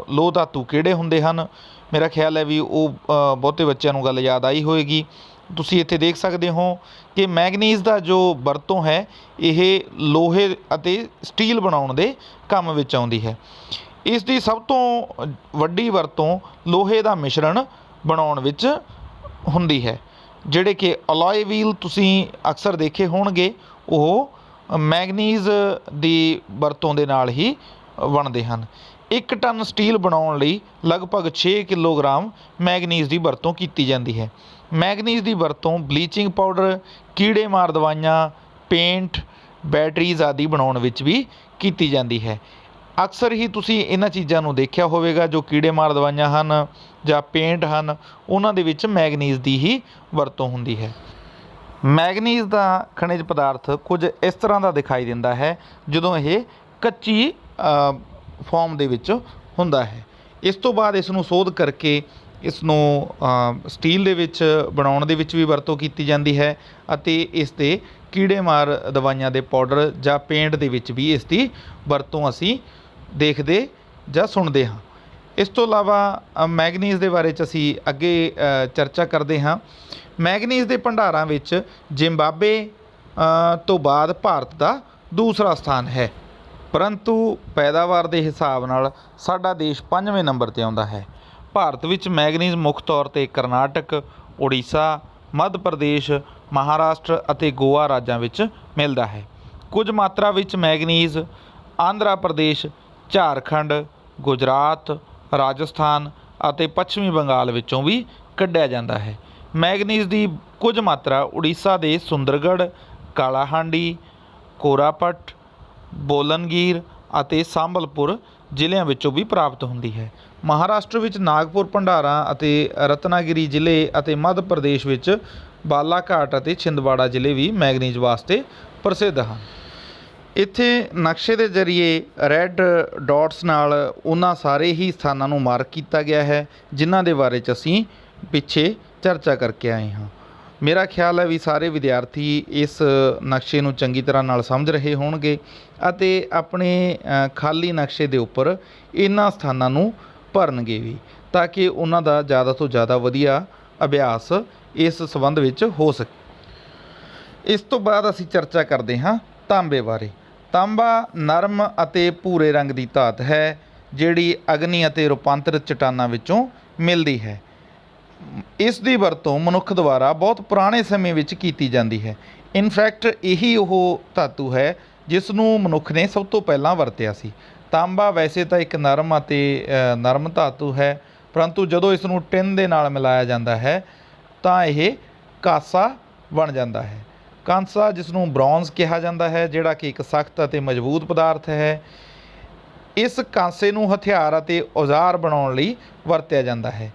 Speaker 1: ਲੋਹ ਧਾਤੂ ਕਿਹੜੇ ਹੁੰਦੇ ਹਨ। ਮੇਰਾ ਖਿਆਲ ਹੈ ਵੀ ਉਹ ਬਹੁਤੇ ਬੱਚਿਆਂ ਨੂੰ ਗੱਲ ਯਾਦ ਆਈ ਹੋਏਗੀ। ਤੁਸੀਂ ਇੱਥੇ ਦੇਖ ਸਕਦੇ ਹੋ ਕਿ ਮੈਗਨੀਜ਼ ਦਾ ਜੋ ਵਰਤੋਂ ਹੈ ਇਹ ਲੋਹੇ ਅਤੇ ਸਟੀਲ ਬਣਾਉਣ ਦੇ ਕੰਮ ਵਿੱਚ ਆਉਂਦੀ ਹੈ। ਇਸ ਦੀ ਸਭ ਤੋਂ ਵੱਡੀ ਵਰਤੋਂ ਲੋਹੇ ਦਾ ਮਿਸ਼ਰਣ ਬਣਾਉਣ ਵਿੱਚ ਹੁੰਦੀ ਹੈ। ਜਿਹੜੇ ਕਿ ਅਲੋਏ ਵੀਲ ਤੁਸੀਂ ਅਕਸਰ ਦੇਖੇ ਹੋਣਗੇ ਉਹ ਮੈਗਨੀਜ਼ ਦੀ ਵਰਤੋਂ ਦੇ ਨਾਲ ਹੀ ਬਣਦੇ ਹਨ। 1 ਟਨ ਸਟੀਲ ਬਣਾਉਣ ਲਈ ਲਗਭਗ 6 ਕਿਲੋਗ੍ਰਾਮ ਮੈਗਨੀਜ਼ ਦੀ ਵਰਤੋਂ ਕੀਤੀ ਜਾਂਦੀ ਹੈ। ਮੈਗਨੀਜ਼ ਦੀ ਵਰਤੋਂ ਬਲੀਚਿੰਗ ਪਾਊਡਰ, ਕੀੜੇ ਮਾਰ ਦਵਾਈਆਂ, ਪੇਂਟ, ਬੈਟਰੀਜ਼ ਆਦਿ ਬਣਾਉਣ ਵਿੱਚ ਵੀ ਕੀਤੀ ਜਾਂਦੀ ਹੈ। ਅਕਸਰ ਹੀ ਤੁਸੀਂ ਇਹਨਾਂ ਚੀਜ਼ਾਂ ਨੂੰ ਦੇਖਿਆ ਹੋਵੇਗਾ, ਜੋ ਕੀੜੇ ਮਾਰ ਦਵਾਈਆਂ ਹਨ ਜਾਂ ਪੇਂਟ ਹਨ ਉਹਨਾਂ ਦੇ ਵਿੱਚ ਮੈਗਨੀਜ਼ ਦੀ ਹੀ ਵਰਤੋਂ ਹੁੰਦੀ ਹੈ। ਮੈਗਨੀਜ਼ ਦਾ ਖਣਿਜ ਪਦਾਰਥ ਕੁਝ ਇਸ ਤਰ੍ਹਾਂ ਦਾ ਦਿਖਾਈ ਦਿੰਦਾ ਹੈ ਜਦੋਂ ਇਹ ਕੱਚੀ ਫਾਰਮ ਦੇ ਵਿੱਚ ਹੁੰਦਾ ਹੈ। ਇਸ ਤੋਂ ਬਾਅਦ ਇਸ ਨੂੰ ਸੋਧ ਕਰਕੇ ਇਸ ਨੂੰ ਸਟੀਲ ਦੇ ਵਿੱਚ ਬਣਾਉਣ ਦੇ ਵਿੱਚ ਵੀ ਵਰਤੋਂ ਕੀਤੀ ਜਾਂਦੀ ਹੈ ਅਤੇ ਇਸ ਦੇ ਕੀੜੇ ਮਾਰ ਦਵਾਈਆਂ ਦੇ ਪਾਊਡਰ ਜਾਂ ਪੇਂਟ ਦੇ ਵਿੱਚ ਵੀ ਇਸ ਦੀ ਵਰਤੋਂ ਅਸੀਂ ਦੇਖਦੇ ਜਾਂ ਸੁਣਦੇ ਹਾਂ। ਇਸ ਤੋਂ ਇਲਾਵਾ ਮੈਗਨੀਜ਼ ਦੇ ਬਾਰੇ 'ਚ ਅਸੀਂ ਅੱਗੇ ਚਰਚਾ ਕਰਦੇ ਹਾਂ। ਮੈਗਨੀਜ਼ ਦੇ ਭੰਡਾਰਾਂ ਵਿੱਚ ਜ਼ਿੰਬਾਬਵੇ ਤੋਂ ਬਾਅਦ ਭਾਰਤ ਦਾ ਦੂਸਰਾ ਸਥਾਨ ਹੈ, ਪਰੰਤੂ ਪੈਦਾਵਾਰ ਦੇ ਹਿਸਾਬ ਨਾਲ ਸਾਡਾ ਦੇਸ਼ 5ਵੇਂ ਨੰਬਰ 'ਤੇ ਆਉਂਦਾ ਹੈ। ਭਾਰਤ ਵਿੱਚ ਮੈਗਨੀਜ਼ ਮੁੱਖ ਤੌਰ 'ਤੇ ਕਰਨਾਟਕ, ਉੜੀਸਾ, ਮੱਧ ਪ੍ਰਦੇਸ਼, ਮਹਾਰਾਸ਼ਟਰ ਅਤੇ ਗੋਆ ਰਾਜਾਂ ਵਿੱਚ ਮਿਲਦਾ ਹੈ। ਕੁਝ ਮਾਤਰਾ ਵਿੱਚ ਮੈਗਨੀਜ਼ ਆਂਧਰਾ ਪ੍ਰਦੇਸ਼, ਝਾਰਖੰਡ, ਗੁਜਰਾਤ, ਰਾਜਸਥਾਨ ਅਤੇ ਪੱਛਮੀ ਬੰਗਾਲ ਵਿੱਚੋਂ ਵੀ ਕੱਢਿਆ ਜਾਂਦਾ ਹੈ। ਮੈਗਨੀਜ਼ ਦੀ ਕੁਝ ਮਾਤਰਾ ਉੜੀਸਾ ਦੇ ਸੁੰਦਰਗੜ੍ਹ, ਕਾਲਾਹਾਂਡੀ, ਕੋਰਾਪਟ, ਬੋਲਨਗੀਰ ਅਤੇ ਸੰਬਲਪੁਰ ਜ਼ਿਲ੍ਹਿਆਂ ਵਿੱਚੋਂ ਵੀ ਪ੍ਰਾਪਤ ਹੁੰਦੀ ਹੈ। ਮਹਾਰਾਸ਼ਟਰ ਵਿੱਚ ਨਾਗਪੁਰ ਭੰਡਾਰਾਂ ਅਤੇ ਰਤਨਾਗਿਰੀ ਜ਼ਿਲ੍ਹੇ ਅਤੇ ਮੱਧ ਪ੍ਰਦੇਸ਼ ਵਿੱਚ ਬਾਲਾਘਾਟ ਅਤੇ ਛਿੰਦਵਾੜਾ ਜ਼ਿਲ੍ਹੇ ਵੀ ਮੈਗਨੀਜ਼ ਵਾਸਤੇ ਪ੍ਰਸਿੱਧ ਹਨ। ਇੱਥੇ ਨਕਸ਼ੇ ਦੇ ਜ਼ਰੀਏ ਰੈੱਡ ਡਾਟਸ ਨਾਲ ਉਹਨਾਂ ਸਾਰੇ ਹੀ ਸਥਾਨਾਂ ਨੂੰ ਮਾਰਕ ਕੀਤਾ ਗਿਆ ਹੈ ਜਿਨ੍ਹਾਂ ਦੇ ਬਾਰੇ 'ਚ ਅਸੀਂ ਪਿੱਛੇ ਚਰਚਾ ਕਰਕੇ ਆਏ ਹਾਂ। ਮੇਰਾ ਖਿਆਲ ਹੈ ਵੀ ਸਾਰੇ ਵਿਦਿਆਰਥੀ ਇਸ ਨਕਸ਼ੇ ਨੂੰ ਚੰਗੀ ਤਰ੍ਹਾਂ ਨਾਲ ਸਮਝ ਰਹੇ ਹੋਣਗੇ ਅਤੇ ਆਪਣੇ ਖਾਲੀ ਨਕਸ਼ੇ ਦੇ ਉੱਪਰ ਇਹਨਾਂ ਸਥਾਨਾਂ ਨੂੰ ਭਰਨਗੇ ਵੀ, ਤਾਂ ਕਿ ਉਹਨਾਂ ਦਾ ਜ਼ਿਆਦਾ ਤੋਂ ਜ਼ਿਆਦਾ ਵਧੀਆ ਅਭਿਆਸ ਇਸ ਸੰਬੰਧ ਵਿੱਚ ਹੋ ਸਕੇ। ਇਸ ਤੋਂ ਬਾਅਦ ਅਸੀਂ ਚਰਚਾ ਕਰਦੇ ਹਾਂ ਤਾਂਬੇ ਬਾਰੇ। ਤਾਂਬਾ ਨਰਮ ਅਤੇ ਭੂਰੇ ਰੰਗ ਦੀ ਧਾਤ ਹੈ ਜਿਹੜੀ ਅਗਨੀ ਅਤੇ ਰੂਪਾਂਤਰਿਤ ਚਟਾਨਾਂ ਵਿੱਚੋਂ ਮਿਲਦੀ ਹੈ। ਇਸ ਦੀ ਵਰਤੋਂ ਮਨੁੱਖ ਦੁਆਰਾ ਬਹੁਤ ਪੁਰਾਣੇ ਸਮੇਂ ਵਿੱਚ ਕੀਤੀ ਜਾਂਦੀ ਹੈ। ਇਨਫੈਕਟ ਇਹੀ ਉਹ ਧਾਤੂ ਹੈ ਜਿਸ ਨੂੰ ਮਨੁੱਖ ਨੇ ਸਭ ਤੋਂ ਪਹਿਲਾਂ ਵਰਤਿਆ ਸੀ। ਤਾਂਬਾ ਵੈਸੇ ਤਾਂ ਇੱਕ ਨਰਮ ਧਾਤੂ ਹੈ, ਪਰੰਤੂ ਜਦੋਂ ਇਸ ਨੂੰ ਟਿਨ ਦੇ ਨਾਲ ਮਿਲਾਇਆ ਜਾਂਦਾ ਹੈ ਤਾਂ ਇਹ ਕਾਂਸਾ ਬਣ ਜਾਂਦਾ ਹੈ। ਕਾਂਸਾ ਜਿਸ ਨੂੰ ਬ੍ਰੌਂਜ਼ ਕਿਹਾ ਜਾਂਦਾ ਹੈ, ਜਿਹੜਾ ਕਿ ਇੱਕ ਸਖਤ ਅਤੇ ਮਜ਼ਬੂਤ ਪਦਾਰਥ ਹੈ। ਇਸ ਕਾਂਸੇ ਨੂੰ ਹਥਿਆਰ ਅਤੇ ਔਜ਼ਾਰ ਬਣਾਉਣ ਲਈ ਵਰਤਿਆ ਜਾਂਦਾ ਹੈ।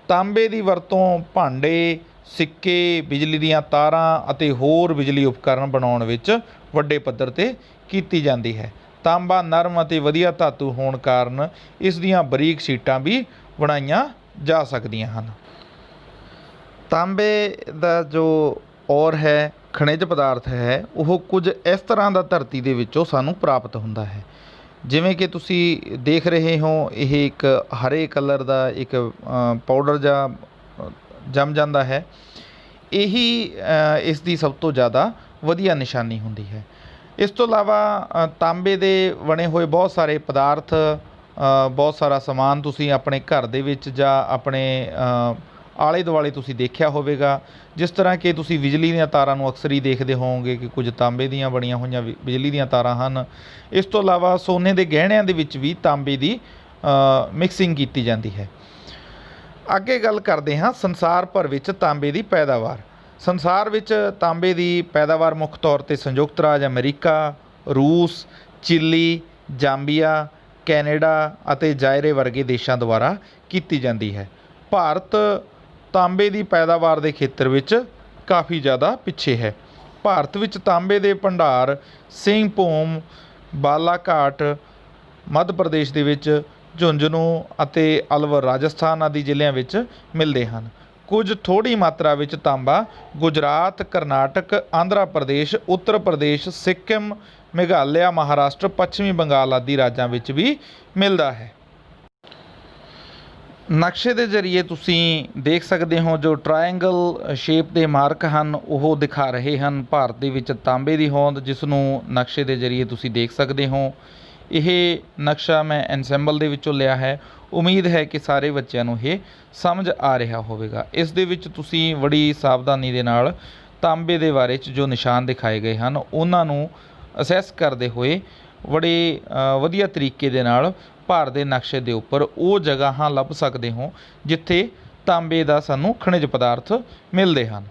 Speaker 1: ਤਾਂਬੇ ਦੀ ਵਰਤੋਂ ਭਾਂਡੇ, ਸਿੱਕੇ, ਬਿਜਲੀ ਦੀਆਂ ਤਾਰਾਂ ਅਤੇ ਹੋਰ ਬਿਜਲੀ ਉਪਕਰਨ ਬਣਾਉਣ ਵਿੱਚ ਵੱਡੇ ਪੱਧਰ 'ਤੇ ਕੀਤੀ ਜਾਂਦੀ ਹੈ। ਤਾਂਬਾ ਨਰਮ ਅਤੇ ਵਧੀਆ ਧਾਤੂ ਹੋਣ ਕਾਰਨ ਇਸ ਦੀਆਂ ਬਰੀਕ ਸ਼ੀਟਾਂ ਵੀ ਬਣਾਈਆਂ ਜਾ ਸਕਦੀਆਂ ਹਨ। ਤਾਂਬੇ ਦਾ ਜੋ ਔਰ ਹੈ ਖਣਿਜ ਪਦਾਰਥ ਹੈ ਉਹ ਕੁਝ ਇਸ ਤਰ੍ਹਾਂ ਦਾ ਧਰਤੀ ਦੇ ਵਿੱਚੋਂ ਸਾਨੂੰ ਪ੍ਰਾਪਤ ਹੁੰਦਾ ਹੈ। ਜਿਵੇਂ ਕਿ ਤੁਸੀਂ ਦੇਖ ਰਹੇ ਹੋ, ਇਹ ਇੱਕ ਹਰੇ ਕਲਰ ਦਾ ਇੱਕ ਪਾਊਡਰ ਜਾਂ ਜੰਮ ਜਾਂਦਾ ਹੈ। ਇਹੀ ਇਸ ਦੀ ਸਭ ਤੋਂ ਜ਼ਿਆਦਾ ਵਧੀਆ ਨਿਸ਼ਾਨੀ ਹੁੰਦੀ ਹੈ। ਇਸ ਤੋਂ ਇਲਾਵਾ ਤਾਂਬੇ ਦੇ ਬਣੇ ਹੋਏ ਬਹੁਤ ਸਾਰੇ ਪਦਾਰਥ, ਬਹੁਤ ਸਾਰਾ ਸਮਾਨ ਤੁਸੀਂ ਆਪਣੇ ਘਰ ਦੇ ਵਿੱਚ ਜਾਂ ਆਪਣੇ ਆਲੇ ਦੁਆਲੇ ਤੁਸੀਂ ਦੇਖਿਆ ਹੋਵੇਗਾ। ਜਿਸ ਤਰ੍ਹਾਂ ਕਿ ਤੁਸੀਂ ਬਿਜਲੀ ਦੀਆਂ ਤਾਰਾਂ ਨੂੰ ਅਕਸਰ ਹੀ ਦੇਖਦੇ ਹੋਵੋਗੇ ਕਿ ਕੁਝ ਤਾਂਬੇ ਦੀਆਂ ਬਣੀਆਂ ਹੋਈਆਂ ਬਿਜਲੀ ਦੀਆਂ ਤਾਰਾਂ ਹਨ। ਇਸ ਤੋਂ ਇਲਾਵਾ ਸੋਨੇ ਦੇ ਗਹਿਣਿਆਂ ਦੇ ਵਿੱਚ ਵੀ ਤਾਂਬੇ ਦੀ ਮਿਕਸਿੰਗ ਕੀਤੀ ਜਾਂਦੀ ਹੈ। ਅੱਗੇ ਗੱਲ ਕਰਦੇ ਹਾਂ ਸੰਸਾਰ ਭਰ ਵਿੱਚ ਤਾਂਬੇ ਦੀ ਪੈਦਾਵਾਰ। ਸੰਸਾਰ ਵਿੱਚ ਤਾਂਬੇ ਦੀ ਪੈਦਾਵਾਰ ਮੁੱਖ ਤੌਰ 'ਤੇ ਸੰਯੁਕਤ ਰਾਜ ਅਮਰੀਕਾ, ਰੂਸ, ਚਿਲੀ, ਜਾਂਬੀਆ, ਕੈਨੇਡਾ ਅਤੇ ਜਾਇਰੇ ਵਰਗੇ ਦੇਸ਼ਾਂ ਦੁਆਰਾ ਕੀਤੀ ਜਾਂਦੀ ਹੈ। ਭਾਰਤ ਤਾਂਬੇ ਦੀ ਪੈਦਾਵਾਰ ਦੇ ਖੇਤਰ ਵਿੱਚ ਕਾਫੀ ਜ਼ਿਆਦਾ ਪਿੱਛੇ ਹੈ। ਭਾਰਤ ਵਿੱਚ ਤਾਂਬੇ ਦੇ ਭੰਡਾਰ ਸਿੰਘਭੂਮ, ਬਾਲਾਘਾਟ ਮੱਧ ਪ੍ਰਦੇਸ਼ ਦੇ ਵਿੱਚ, ਝੁੰਝਨੂ ਅਤੇ ਅਲਵਰ ਰਾਜਸਥਾਨ ਆਦਿ ਜ਼ਿਲ੍ਹਿਆਂ ਵਿੱਚ ਮਿਲਦੇ ਹਨ। ਕੁਝ ਥੋੜ੍ਹੀ ਮਾਤਰਾ ਵਿੱਚ ਤਾਂਬਾ ਗੁਜਰਾਤ, ਕਰਨਾਟਕ, ਆਂਧਰਾ ਪ੍ਰਦੇਸ਼, ਉੱਤਰ ਪ੍ਰਦੇਸ਼, ਸਿੱਕਿਮ, ਮੇਘਾਲਿਆ, ਮਹਾਰਾਸ਼ਟਰ, ਪੱਛਮੀ ਬੰਗਾਲ ਆਦि ਰਾਜਾਂ ਵਿੱਚ ਵੀ ਮਿਲਦਾ ਹੈ। ਨਕਸ਼ੇ ਦੇ ਜ਼ਰੀਏ ਤੁਸੀਂ ਦੇਖ ਸਕਦੇ ਹੋ ਜੋ ਟਰਾਇੰਗਲ ਸ਼ੇਪ ਦੇ ਮਾਰਕ ਹਨ ਉਹ ਦਿਖਾ ਰਹੇ ਹਨ ਭਾਰਤ ਦੇ ਵਿੱਚ ਤਾਂਬੇ ਦੀ ਹੋਂਦ, ਜਿਸ ਨੂੰ ਨਕਸ਼ੇ ਦੇ ਜ਼ਰੀਏ ਤੁਸੀਂ ਦੇਖ ਸਕਦੇ ਹੋ। ਇਹ ਨਕਸ਼ਾ ਮੈਂ ਐਨਸੈਂਬਲ ਦੇ ਵਿੱਚੋਂ ਲਿਆ ਹੈ। ਉਮੀਦ ਹੈ ਕਿ ਸਾਰੇ ਬੱਚਿਆਂ ਨੂੰ ਇਹ ਸਮਝ ਆ ਰਿਹਾ ਹੋਵੇਗਾ। ਇਸ ਦੇ ਵਿੱਚ ਤੁਸੀਂ ਬੜੀ ਸਾਵਧਾਨੀ ਦੇ ਨਾਲ ਤਾਂਬੇ ਦੇ ਬਾਰੇ 'ਚ ਜੋ ਨਿਸ਼ਾਨ ਦਿਖਾਏ ਗਏ ਹਨ ਉਹਨਾਂ ਨੂੰ ਅਸੈਸ ਕਰਦੇ ਹੋਏ ਬੜੇ ਵਧੀਆ ਤਰੀਕੇ ਦੇ ਨਾਲ ਭਾਰਤ ਦੇ ਨਕਸ਼ੇ ਦੇ ਉੱਪਰ ਉਹ ਜਗ੍ਹਾਵਾਂ ਲੱਭ ਸਕਦੇ ਹੋ ਜਿੱਥੇ ਤਾਂਬੇ ਦਾ ਸਾਨੂੰ ਖਣਿਜ ਪਦਾਰਥ ਮਿਲਦੇ ਹਨ।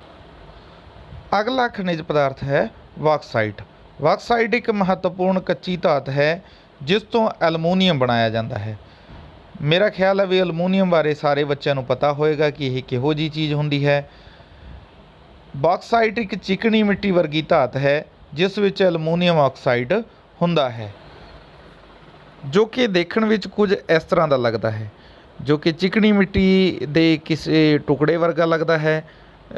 Speaker 1: ਅਗਲਾ ਖਣਿਜ ਪਦਾਰਥ ਹੈ ਬਾਕਸਾਈਟ। ਬਾਕਸਾਈਟ ਇੱਕ ਮਹੱਤਵਪੂਰਨ ਕੱਚੀ ਧਾਤ ਹੈ ਜਿਸ ਤੋਂ ਐਲੂਮੀਨੀਅਮ ਬਣਾਇਆ ਜਾਂਦਾ ਹੈ। ਮੇਰਾ ਖਿਆਲ ਹੈ ਵੀ ਐਲੂਮੀਨੀਅਮ ਬਾਰੇ ਸਾਰੇ ਬੱਚਿਆਂ ਨੂੰ ਪਤਾ ਹੋਏਗਾ ਕਿ ਇਹ ਕਿਹੋ ਜਿਹੀ ਚੀਜ਼ ਹੁੰਦੀ ਹੈ। ਬਾਕਸਾਈਟ ਇੱਕ ਚਿਕਨੀ ਮਿੱਟੀ ਵਰਗੀ ਧਾਤ ਹੈ ਜਿਸ ਵਿੱਚ ਐਲੂਮੀਨੀਅਮ ਆਕਸਾਈਡ ਹੁੰਦਾ ਹੈ, ਜੋ ਕਿ ਦੇਖਣ ਵਿੱਚ ਕੁਝ ਇਸ ਤਰ੍ਹਾਂ ਦਾ ਲੱਗਦਾ ਹੈ, ਜੋ ਕਿ ਚਿਕਨੀ ਮਿੱਟੀ ਦੇ ਕਿਸੇ ਟੁਕੜੇ ਵਰਗਾ ਲੱਗਦਾ ਹੈ।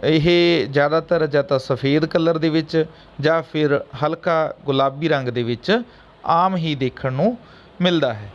Speaker 1: ਇਹ ਜ਼ਿਆਦਾਤਰ ਜਾਂ ਤਾਂ ਸਫੇਦ ਕਲਰ ਦੇ ਵਿੱਚ ਜਾਂ ਫਿਰ ਹਲਕਾ ਗੁਲਾਬੀ ਰੰਗ ਦੇ ਵਿੱਚ ਆਮ ਹੀ ਦੇਖਣ ਨੂੰ ਮਿਲਦਾ ਹੈ।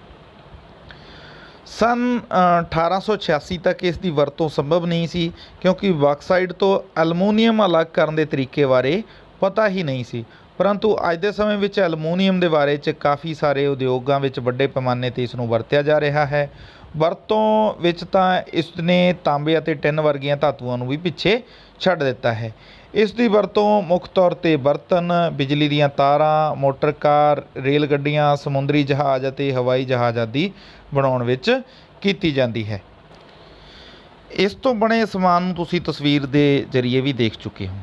Speaker 1: ਸੰਨ 1886 ਤੱਕ ਇਸ ਦੀ ਵਰਤੋਂ ਸੰਭਵ ਨਹੀਂ ਸੀ ਕਿਉਂਕਿ ਬਾਕਸਾਈਟ ਤੋਂ ਐਲੂਮੀਨੀਅਮ ਅਲੱਗ ਕਰਨ ਦੇ ਤਰੀਕੇ ਬਾਰੇ ਪਤਾ ਹੀ ਨਹੀਂ ਸੀ, ਪਰੰਤੂ ਅੱਜ ਦੇ ਸਮੇਂ ਵਿੱਚ ਐਲੂਮੀਨੀਅਮ ਦੇ ਬਾਰੇ 'ਚ ਕਾਫੀ ਸਾਰੇ ਉਦਯੋਗਾਂ ਵਿੱਚ ਵੱਡੇ ਪੈਮਾਨੇ 'ਤੇ ਇਸ ਨੂੰ ਵਰਤਿਆ ਜਾ ਰਿਹਾ ਹੈ। ਵਰਤੋਂ ਵਿੱਚ ਤਾਂ ਇਸ ਨੇ ਤਾਂਬੇ ਅਤੇ ਟਿਨ ਵਰਗੀਆਂ ਧਾਤੂਆਂ ਨੂੰ ਵੀ ਪਿੱਛੇ ਛੱਡ ਦਿੱਤਾ ਹੈ। ਇਸ ਦੀ ਵਰਤੋਂ ਮੁੱਖ ਤੌਰ 'ਤੇ ਬਰਤਨ, ਬਿਜਲੀ ਦੀਆਂ ਤਾਰਾਂ, ਮੋਟਰ ਕਾਰ, ਰੇਲ ਗੱਡੀਆਂ, ਸਮੁੰਦਰੀ ਜਹਾਜ਼ ਅਤੇ ਹਵਾਈ ਜਹਾਜ਼ ਆਦਿ ਬਣਾਉਣ ਵਿੱਚ ਕੀਤੀ ਜਾਂਦੀ ਹੈ। ਇਸ ਤੋਂ ਬਣੇ ਸਮਾਨ ਨੂੰ ਤੁਸੀਂ ਤਸਵੀਰ ਦੇ ਜ਼ਰੀਏ ਵੀ ਦੇਖ ਚੁੱਕੇ ਹੋ।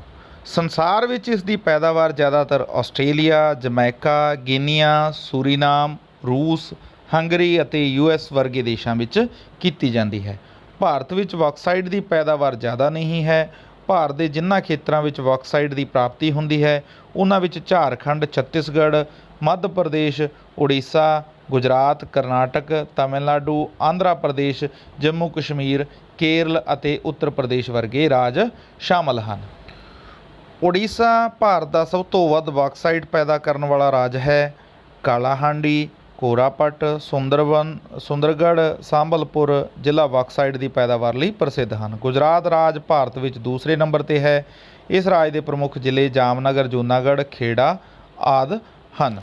Speaker 1: ਸੰਸਾਰ ਵਿੱਚ ਇਸ ਦੀ ਪੈਦਾਵਾਰ ਜ਼ਿਆਦਾਤਰ ਆਸਟ੍ਰੇਲੀਆ, ਜਮੈਕਾ, ਗਿਨੀਆ, ਸੂਰੀਨਾਮ, ਰੂਸ, ਹੰਗਰੀ ਅਤੇ US ਵਰਗੇ ਦੇਸ਼ਾਂ ਵਿੱਚ ਕੀਤੀ ਜਾਂਦੀ ਹੈ। ਭਾਰਤ ਵਿੱਚ ਬਾਕਸਾਈਟ ਦੀ ਪੈਦਾਵਾਰ ਜ਼ਿਆਦਾ ਨਹੀਂ ਹੈ। ਭਾਰਤ ਦੇ ਜਿਨ੍ਹਾਂ ਖੇਤਰਾਂ ਵਿੱਚ ਬਾਕਸਾਈਟ ਦੀ ਪ੍ਰਾਪਤੀ ਹੁੰਦੀ ਹੈ ਉਹਨਾਂ ਵਿੱਚ ਝਾਰਖੰਡ, ਛੱਤੀਸਗੜ੍ਹ, ਮੱਧ ਪ੍ਰਦੇਸ਼, ਉੜੀਸਾ, ਗੁਜਰਾਤ, ਕਰਨਾਟਕ, ਤਾਮਿਲਨਾਡੂ, ਆਂਧਰਾ ਪ੍ਰਦੇਸ਼, ਜੰਮੂ ਕਸ਼ਮੀਰ, ਕੇਰਲ ਅਤੇ ਉੱਤਰ ਪ੍ਰਦੇਸ਼ ਵਰਗੇ ਰਾਜ ਸ਼ਾਮਲ ਹਨ। ਉੜੀਸਾ ਭਾਰਤ ਦਾ ਸਭ ਤੋਂ ਵੱਧ ਬਾਕਸਾਈਟ ਪੈਦਾ ਕਰਨ ਵਾਲਾ ਰਾਜ ਹੈ। ਕਾਲਾਹਾਂਡੀ, ਕੋਰਾਪਟ, ਸੁੰਦਰਗੜ੍ਹ, ਸੰਬਲਪੁਰ ਜ਼ਿਲ੍ਹਾ ਬਾਕਸਾਈਟ ਦੀ ਪੈਦਾਵਾਰ ਲਈ ਪ੍ਰਸਿੱਧ ਹਨ। ਗੁਜਰਾਤ ਰਾਜ ਭਾਰਤ ਵਿੱਚ ਦੂਸਰੇ ਨੰਬਰ 'ਤੇ ਹੈ। ਇਸ ਰਾਜ ਦੇ ਪ੍ਰਮੁੱਖ ਜ਼ਿਲ੍ਹੇ ਜਾਮਨਗਰ, ਜੂਨਾਗੜ੍ਹ, ਖੇੜਾ ਆਦਿ ਹਨ।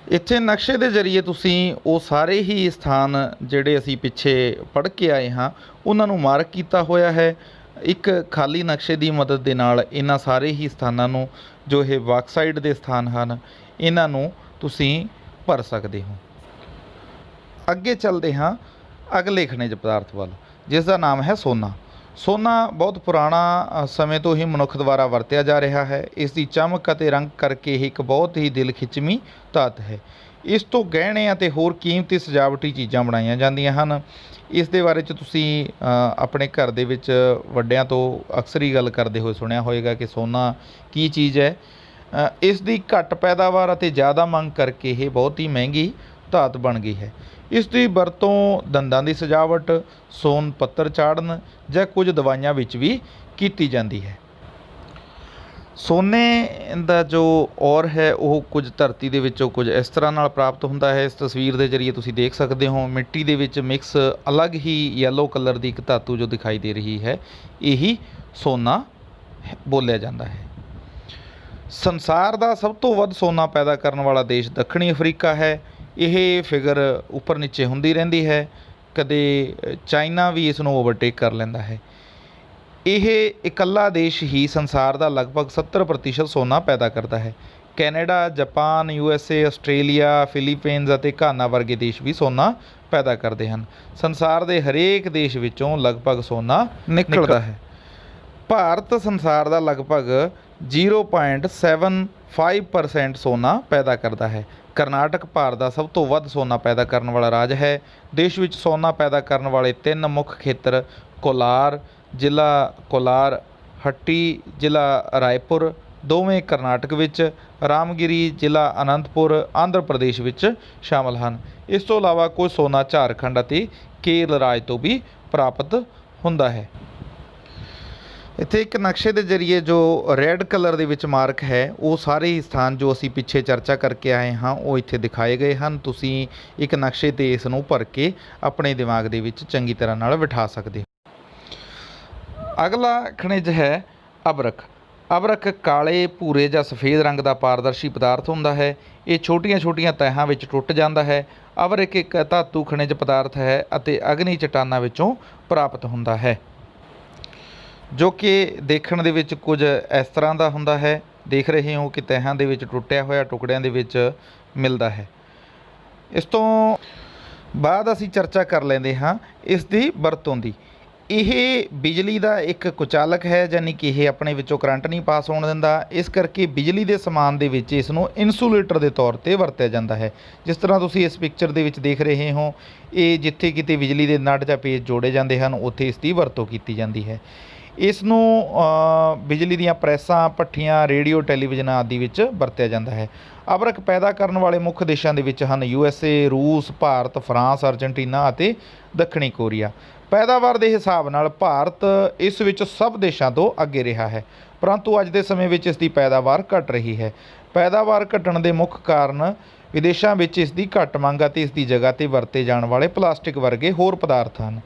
Speaker 1: ਇੱਥੇ ਨਕਸ਼ੇ ਦੇ ਜ਼ਰੀਏ ਤੁਸੀਂ ਉਹ ਸਾਰੇ ਹੀ ਸਥਾਨ ਜਿਹੜੇ ਅਸੀਂ ਪਿੱਛੇ ਪੜ੍ਹ ਕੇ ਆਏ ਹਾਂ ਉਹਨਾਂ ਨੂੰ ਮਾਰਕ ਕੀਤਾ ਹੋਇਆ ਹੈ। ਇੱਕ ਖਾਲੀ ਨਕਸ਼ੇ ਦੀ ਮਦਦ ਦੇ ਨਾਲ ਇਹਨਾਂ ਸਾਰੇ ਹੀ ਸਥਾਨਾਂ ਨੂੰ, ਜੋ ਇਹ ਬਾਕਸਾਈਟ ਦੇ ਸਥਾਨ ਹਨ, ਇਹਨਾਂ ਨੂੰ ਤੁਸੀਂ ਭਰ ਸਕਦੇ ਹੋ। ਅੱਗੇ ਚੱਲਦੇ ਹਾਂ ਅਗਲੇ ਖਣਿਜ ਪਦਾਰਥ ਵੱਲ, ਜਿਸ ਦਾ ਨਾਮ ਹੈ ਸੋਨਾ। ਸੋਨਾ ਬਹੁਤ ਪੁਰਾਣਾ ਸਮੇਂ ਤੋਂ ਹੀ ਮਨੁੱਖ ਦੁਆਰਾ ਵਰਤਿਆ ਜਾ ਰਿਹਾ ਹੈ। ਇਸ ਦੀ ਚਮਕ ਅਤੇ ਰੰਗ ਕਰਕੇ ਇਹ ਇੱਕ ਬਹੁਤ ਹੀ ਦਿਲ ਖਿੱਚਵੀਂ ਧਾਤ ਹੈ। ਇਸ ਤੋਂ ਗਹਿਣੇ ਅਤੇ ਹੋਰ ਕੀਮਤੀ ਸਜਾਵਟੀ ਚੀਜ਼ਾਂ ਬਣਾਈਆਂ ਜਾਂਦੀਆਂ ਹਨ। ਇਸ ਦੇ ਬਾਰੇ 'ਚ ਤੁਸੀਂ ਆਪਣੇ ਘਰ ਦੇ ਵਿੱਚ ਵੱਡਿਆਂ ਤੋਂ ਅਕਸਰ ਹੀ ਗੱਲ ਕਰਦੇ ਹੋਏ ਸੁਣਿਆ ਹੋਵੇਗਾ ਕਿ ਸੋਨਾ ਕੀ ਚੀਜ਼ ਹੈ। ਇਸ ਦੀ ਘੱਟ ਪੈਦਾਵਾਰ ਅਤੇ ਜ਼ਿਆਦਾ ਮੰਗ ਕਰਕੇ ਇਹ ਬਹੁਤ ਹੀ ਮਹਿੰਗੀ ਧਾਤ ਬਣ ਗਈ ਹੈ। ਇਸ ਦੀ ਵਰਤੋਂ ਦੰਦਾਂ ਦੀ ਸਜਾਵਟ, ਸੋਨ ਪੱਤਰ ਚਾੜਨ ਜਾਂ ਕੁਝ ਦਵਾਈਆਂ ਵਿੱਚ ਵੀ ਕੀਤੀ ਜਾਂਦੀ ਹੈ। ਸੋਨੇ ਦਾ ਜੋ ਔਰ ਹੈ ਉਹ ਕੁਝ ਧਰਤੀ ਦੇ ਵਿੱਚੋਂ ਕੁਝ ਇਸ ਤਰ੍ਹਾਂ ਨਾਲ ਪ੍ਰਾਪਤ ਹੁੰਦਾ ਹੈ। ਇਸ ਤਸਵੀਰ ਦੇ ਜ਼ਰੀਏ ਤੁਸੀਂ ਦੇਖ ਸਕਦੇ ਹੋ ਮਿੱਟੀ ਦੇ ਵਿੱਚ ਮਿਕਸ ਅਲੱਗ ਹੀ ਯੈਲੋ ਕਲਰ ਦੀ ਇੱਕ ਧਾਤੂ ਜੋ ਦਿਖਾਈ ਦੇ ਰਹੀ ਹੈ, ਇਹੀ ਸੋਨਾ ਬੋਲਿਆ ਜਾਂਦਾ ਹੈ। ਸੰਸਾਰ ਦਾ ਸਭ ਤੋਂ ਵੱਧ ਸੋਨਾ ਪੈਦਾ ਕਰਨ ਵਾਲਾ ਦੇਸ਼ ਦੱਖਣੀ ਅਫਰੀਕਾ ਹੈ। ਇਹ ਫਿਗਰ ਉੱਪਰ ਨੀਚੇ ਹੁੰਦੀ ਰਹਿੰਦੀ ਹੈ, ਕਦੇ ਚਾਈਨਾ ਵੀ ਇਸ ਨੂੰ ਓਵਰਟੇਕ ਕਰ ਲੈਂਦਾ ਹੈ। ਇਹ ਇਕੱਲਾ ਦੇਸ਼ ਹੀ ਸੰਸਾਰ ਦਾ ਲਗਭਗ 70% ਸੋਨਾ ਪੈਦਾ ਕਰਦਾ ਹੈ। Canada, Japan, USA, Australia, Philippines ਅਤੇ ਘਾਨਾ ਵਰਗੇ ਦੇਸ਼ ਵੀ ਸੋਨਾ ਪੈਦਾ ਕਰਦੇ ਹਨ। ਸੰਸਾਰ ਦੇ ਹਰੇਕ ਦੇਸ਼ ਵਿੱਚੋਂ ਲਗਭਗ ਸੋਨਾ ਨਿਕਲਦਾ ਹੈ। ਭਾਰਤ ਸੰਸਾਰ ਦਾ ਲਗਭਗ 0.75% ਸੋਨਾ ਪੈਦਾ ਕਰਦਾ ਹੈ। ਕਰਨਾਟਕ ਭਾਰਤ ਦਾ ਸਭ ਤੋਂ ਵੱਧ ਸੋਨਾ ਪੈਦਾ ਕਰਨ ਵਾਲਾ ਰਾਜ ਹੈ। ਦੇਸ਼ ਵਿੱਚ ਸੋਨਾ ਪੈਦਾ ਕਰਨ ਵਾਲੇ 3 ਮੁੱਖ ਖੇਤਰ ਕੋਲਾਰ ਜ਼ਿਲ੍ਹਾ, ਕੋਲਾਰ ਹੱਟੀ ਜ਼ਿਲ੍ਹਾ, ਰਾਏਪੁਰ ਦੋਵੇਂ ਕਰਨਾਟਕ ਵਿੱਚ, ਰਾਮਗਿਰੀ ਜ਼ਿਲ੍ਹਾ, ਅਨੰਤਪੁਰ ਆਂਧਰਾ ਪ੍ਰਦੇਸ਼ ਵਿੱਚ ਸ਼ਾਮਲ ਹਨ। ਇਸ ਤੋਂ ਇਲਾਵਾ ਕੁਝ ਸੋਨਾ ਝਾਰਖੰਡ ਅਤੇ ਕੇਰਲ ਰਾਜ ਤੋਂ ਵੀ ਪ੍ਰਾਪਤ ਹੁੰਦਾ ਹੈ। ਇੱਥੇ ਇੱਕ ਨਕਸ਼ੇ ਦੇ ਜ਼ਰੀਏ ਜੋ ਰੈੱਡ ਕਲਰ ਦੇ ਵਿੱਚ ਮਾਰਕ ਹੈ, ਉਹ ਸਾਰੇ ਹੀ ਸਥਾਨ ਜੋ ਅਸੀਂ ਪਿੱਛੇ ਚਰਚਾ ਕਰਕੇ ਆਏ ਹਾਂ ਉਹ ਇੱਥੇ ਦਿਖਾਏ ਗਏ ਹਨ। ਤੁਸੀਂ ਇੱਕ ਨਕਸ਼ੇ 'ਤੇ ਇਸ ਨੂੰ ਭਰ ਕੇ ਆਪਣੇ ਦਿਮਾਗ ਦੇ ਵਿੱਚ ਚੰਗੀ ਤਰ੍ਹਾਂ ਨਾਲ ਬਿਠਾ ਸਕਦੇ ਹੋ। ਅਗਲਾ ਖਣਿਜ ਹੈ ਅਬਰਕ। ਅਬਰਕ ਕਾਲੇ, ਭੂਰੇ ਜਾਂ ਸਫੇਦ ਰੰਗ ਦਾ ਪਾਰਦਰਸ਼ੀ ਪਦਾਰਥ ਹੁੰਦਾ ਹੈ। ਇਹ ਛੋਟੀਆਂ-ਛੋਟੀਆਂ ਤਹਿਾਂ ਵਿੱਚ ਟੁੱਟ ਜਾਂਦਾ ਹੈ। ਅਬਰਕ ਇੱਕ ਧਾਤੂ ਖਣਿਜ ਪਦਾਰਥ ਹੈ ਅਤੇ ਅਗਨੀ ਚਟਾਨਾਂ ਵਿੱਚੋਂ ਪ੍ਰਾਪਤ ਹੁੰਦਾ ਹੈ, ਜੋ ਕਿ ਦੇਖਣ ਦੇ ਵਿੱਚ ਕੁਝ ਇਸ ਤਰ੍ਹਾਂ ਦਾ ਹੁੰਦਾ ਹੈ। ਦੇਖ ਰਹੇ ਹੋ ਕਿ ਤਹਿਾਂ ਦੇ ਵਿੱਚ ਟੁੱਟਿਆ ਹੋਇਆ ਟੁਕੜਿਆਂ ਦੇ ਵਿੱਚ ਮਿਲਦਾ ਹੈ। ਇਸ ਤੋਂ ਬਾਅਦ ਅਸੀਂ ਚਰਚਾ ਕਰ ਲੈਂਦੇ ਹਾਂ ਇਸ ਦੀ ਵਰਤੋਂ ਦੀ। ਇਹ ਬਿਜਲੀ ਦਾ ਇੱਕ ਕੁਚਾਲਕ ਹੈ, ਯਾਨੀ ਕਿ ਇਹ ਆਪਣੇ ਵਿੱਚੋਂ ਕਰੰਟ ਨਹੀਂ ਪਾਸ ਹੋਣ ਦਿੰਦਾ। ਇਸ ਕਰਕੇ ਬਿਜਲੀ ਦੇ ਸਮਾਨ ਦੇ ਵਿੱਚ ਇਸ ਨੂੰ ਇਨਸੂਲੇਟਰ ਦੇ ਤੌਰ 'ਤੇ ਵਰਤਿਆ ਜਾਂਦਾ ਹੈ। ਜਿਸ ਤਰ੍ਹਾਂ ਤੁਸੀਂ ਇਸ ਪਿਕਚਰ ਦੇ ਵਿੱਚ ਦੇਖ ਰਹੇ ਹੋ, ਇਹ ਜਿੱਥੇ ਕਿਤੇ ਬਿਜਲੀ ਦੇ ਨਟ ਜਾਂ ਪੇਚ ਜੋੜੇ ਜਾਂਦੇ ਹਨ ਉੱਥੇ ਇਸ ਦੀ ਵਰਤੋਂ ਕੀਤੀ ਜਾਂਦੀ ਹੈ। ਇਸ ਨੂੰ ਬਿਜਲੀ ਦੀਆਂ ਪ੍ਰੈਸਾਂ, ਭੱਠੀਆਂ, ਰੇਡੀਓ, ਟੈਲੀਵਿਜ਼ਨ ਆਦਿ ਵਿੱਚ ਵਰਤਿਆ ਜਾਂਦਾ ਹੈ। ਅਬਰਕ ਪੈਦਾ ਕਰਨ ਵਾਲੇ ਮੁੱਖ ਦੇਸ਼ਾਂ ਦੇ ਵਿੱਚ ਹਨ USA, ਰੂਸ, ਭਾਰਤ, ਫਰਾਂਸ, ਅਰਜਨਟੀਨਾ ਅਤੇ ਦੱਖਣੀ ਕੋਰੀਆ। ਪੈਦਾਵਾਰ ਦੇ ਹਿਸਾਬ ਨਾਲ ਭਾਰਤ ਇਸ ਵਿੱਚ ਸਭ ਦੇਸ਼ਾਂ ਤੋਂ ਅੱਗੇ ਰਿਹਾ ਹੈ, ਪਰੰਤੂ ਅੱਜ ਦੇ ਸਮੇਂ ਵਿੱਚ ਇਸ ਦੀ ਪੈਦਾਵਾਰ ਘਟ ਰਹੀ ਹੈ। ਪੈਦਾਵਾਰ ਘਟਣ ਦੇ ਮੁੱਖ ਕਾਰਨ ਵਿਦੇਸ਼ਾਂ ਵਿੱਚ ਇਸ ਦੀ ਘੱਟ ਮੰਗ ਅਤੇ ਇਸ ਦੀ ਜਗ੍ਹਾ 'ਤੇ ਵਰਤੇ ਜਾਣ ਵਾਲੇ ਪਲਾਸਟਿਕ ਵਰਗੇ ਹੋਰ ਪਦਾਰਥ ਹਨ।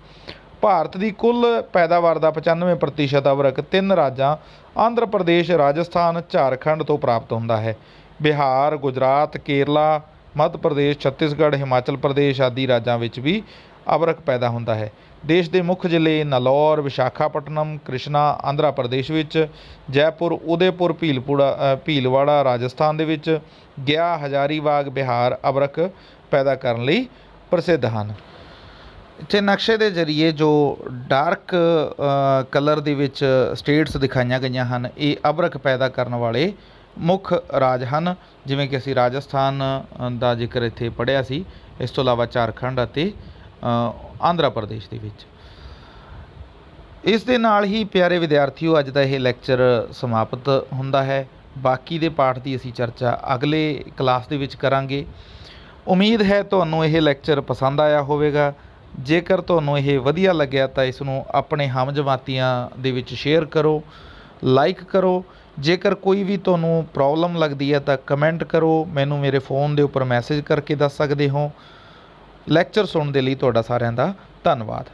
Speaker 1: ਭਾਰਤ ਦੀ ਕੁੱਲ ਪੈਦਾਵਾਰ ਦਾ 95% ਅਬਰਕ 3 ਰਾਜਾਂ ਆਂਧਰਾ ਪ੍ਰਦੇਸ਼, ਰਾਜਸਥਾਨ, ਝਾਰਖੰਡ ਤੋਂ ਪ੍ਰਾਪਤ ਹੁੰਦਾ ਹੈ। ਬਿਹਾਰ, ਗੁਜਰਾਤ, ਕੇਰਲਾ, ਮੱਧ ਪ੍ਰਦੇਸ਼, ਛੱਤੀਸਗੜ੍ਹ, ਹਿਮਾਚਲ ਪ੍ਰਦੇਸ਼ ਆਦਿ ਰਾਜਾਂ ਵਿੱਚ ਵੀ ਅਬਰਕ ਪੈਦਾ ਹੁੰਦਾ ਹੈ। ਦੇਸ਼ ਦੇ ਮੁੱਖ ਜ਼ਿਲ੍ਹੇ ਨਲੌਰ, ਵਿਸ਼ਾਖਾਪਟਨਮ, ਕ੍ਰਿਸ਼ਨਾ ਆਂਧਰਾ ਪ੍ਰਦੇਸ਼ ਵਿੱਚ, ਜੈਪੁਰ, ਉਦੈਪੁਰ, ਭੀਲਵਾੜਾ ਰਾਜਸਥਾਨ ਦੇ ਵਿੱਚ, ਗਿਆ, ਹਜ਼ਾਰੀਬਾਗ ਬਿਹਾਰ ਅਬਰਕ ਪੈਦਾ ਕਰਨ ਲਈ ਪ੍ਰਸਿੱਧ ਹਨ। ਇੱਥੇ ਨਕਸ਼ੇ ਦੇ ਜ਼ਰੀਏ ਜੋ ਡਾਰਕ ਕਲਰ ਦੇ ਵਿੱਚ ਸਟੇਟਸ ਦਿਖਾਈਆਂ ਗਈਆਂ ਹਨ, ਇਹ ਅਬਰਕ ਪੈਦਾ ਕਰਨ ਵਾਲੇ ਮੁੱਖ ਰਾਜ ਹਨ। ਜਿਵੇਂ ਕਿ ਅਸੀਂ ਰਾਜਸਥਾਨ ਦਾ ਜ਼ਿਕਰ ਇੱਥੇ ਪੜ੍ਹਿਆ ਸੀ, ਇਸ ਤੋਂ ਇਲਾਵਾ ਝਾਰਖੰਡ ਅਤੇ ਆਂਧਰਾ ਪ੍ਰਦੇਸ਼ ਦੇ ਵਿੱਚ। ਇਸ ਦੇ ਨਾਲ ਹੀ ਪਿਆਰੇ ਵਿਦਿਆਰਥੀਓ, ਅੱਜ ਦਾ ਇਹ ਲੈਕਚਰ ਸਮਾਪਤ ਹੁੰਦਾ ਹੈ। ਬਾਕੀ ਦੇ ਪਾਠ ਦੀ ਅਸੀਂ ਚਰਚਾ ਅਗਲੇ ਕਲਾਸ ਦੇ ਵਿੱਚ ਕਰਾਂਗੇ। ਉਮੀਦ ਹੈ ਤੁਹਾਨੂੰ ਇਹ ਲੈਕਚਰ ਪਸੰਦ ਆਇਆ ਹੋਵੇਗਾ। ਜੇਕਰ ਤੁਹਾਨੂੰ ਇਹ ਵਧੀਆ ਲੱਗਿਆ ਤਾਂ ਇਸ ਨੂੰ ਆਪਣੇ ਹਮਜਮਾਤੀਆਂ ਦੇ ਵਿੱਚ ਸ਼ੇਅਰ ਕਰੋ, ਲਾਈਕ ਕਰੋ। ਜੇਕਰ ਕੋਈ ਵੀ ਤੁਹਾਨੂੰ ਪ੍ਰੋਬਲਮ ਲੱਗਦੀ ਹੈ ਤਾਂ ਕਮੈਂਟ ਕਰੋ, ਮੈਨੂੰ ਮੇਰੇ ਫ਼ੋਨ ਦੇ ਉੱਪਰ ਮੈਸੇਜ ਕਰਕੇ ਦੱਸ ਸਕਦੇ ਹੋ। ਲੈਕਚਰ ਸੁਣਨ ਦੇ ਲਈ ਤੁਹਾਡਾ ਸਾਰਿਆਂ ਦਾ ਧੰਨਵਾਦ।